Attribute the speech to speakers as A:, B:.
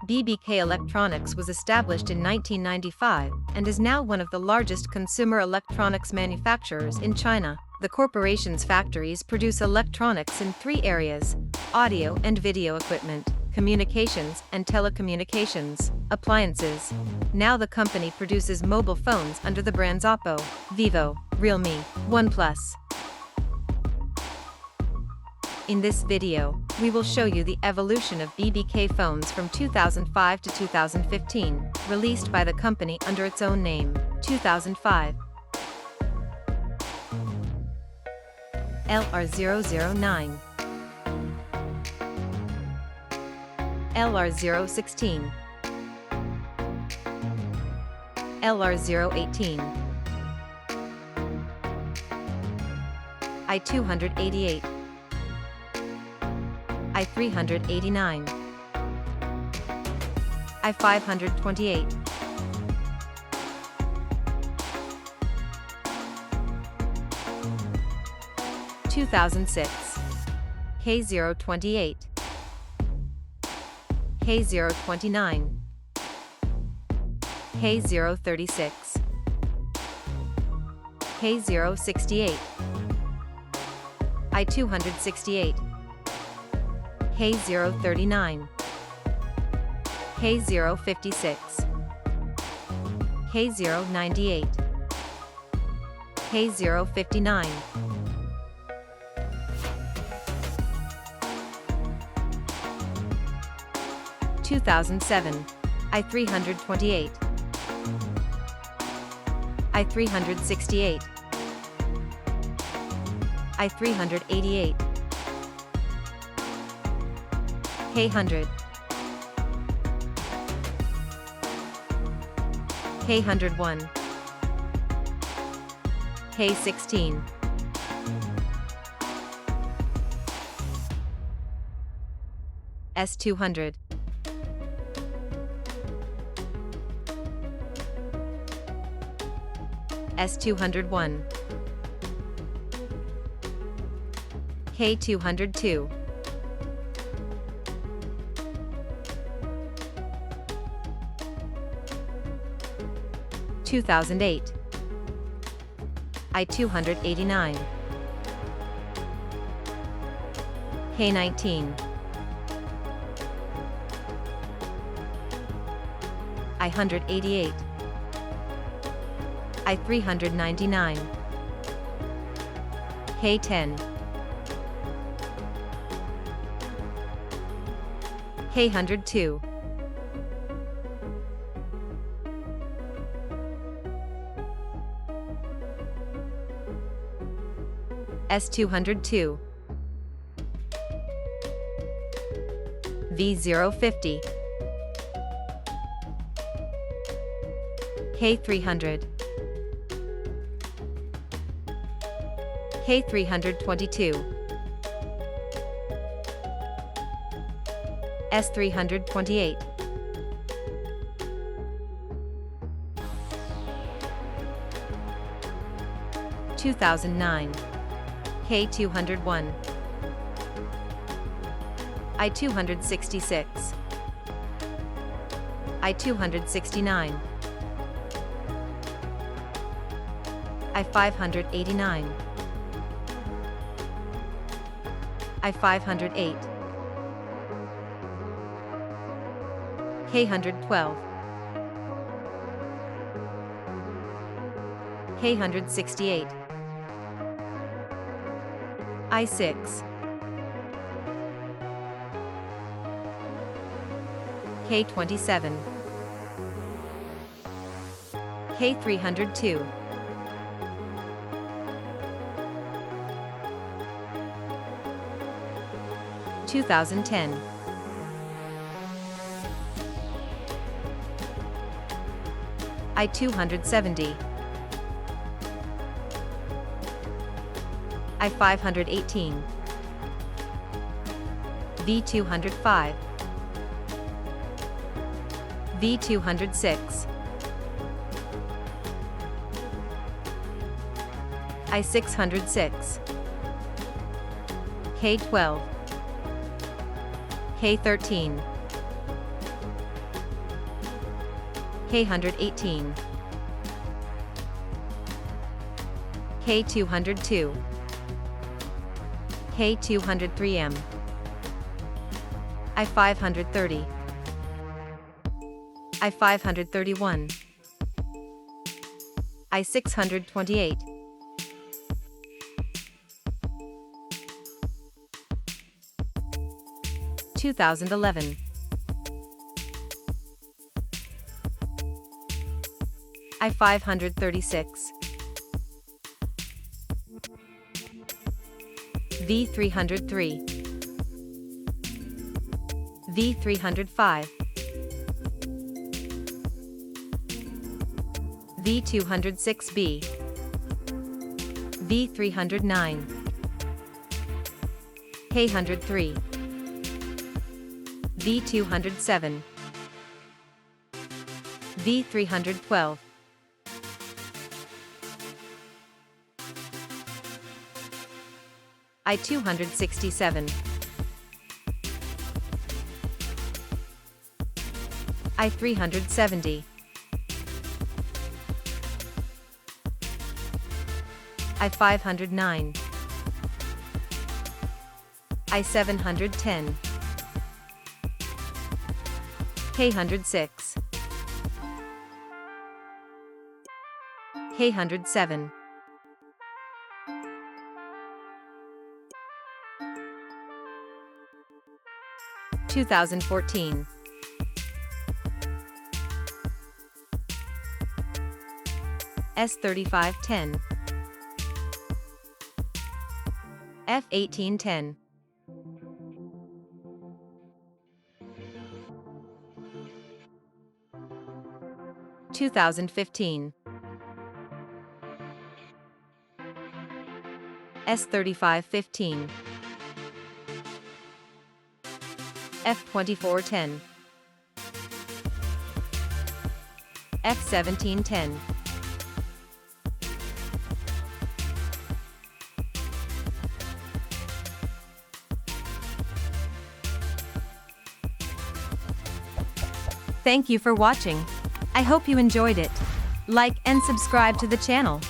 A: BBK Electronics was established in 1995 and is now one of the largest consumer electronics manufacturers in China. The corporation's factories produce electronics in three areas: audio and video equipment, communications and telecommunications, appliances. Now the company produces mobile phones under the brands Oppo, Vivo, Realme, OnePlus. In this video, we will show you the evolution of BBK phones from 2005 to 2015, released by the company under its own name. 2005 LR009, LR016, LR018, I288, I389, I528, (2006) K028, K029, K036, K068, I268, K039, K056, K098, K059, (2007) I328, I368, I388, K100, K101, K16, S200, S201, K202, (2008) I289, K19, I188, I399, K10, K102, S202, V050, K300, K322, S328, (2009) K201, I266, I269, I589, I508, K112, K168, I6, K27, K302, (2010) I270, I518, V205, V206, I606, K12, K13, K118, K202, K203M, I530, I531, I628, (2011), I536, V303, V305, V206B, V309, K103, V207, V312, I267, I370, I509, I710, K106, K107, (2014), S3510, F1810, (2015), S3515, F2410, F1710, Thank you for watching. I hope you enjoyed it. Like and subscribe to the channel.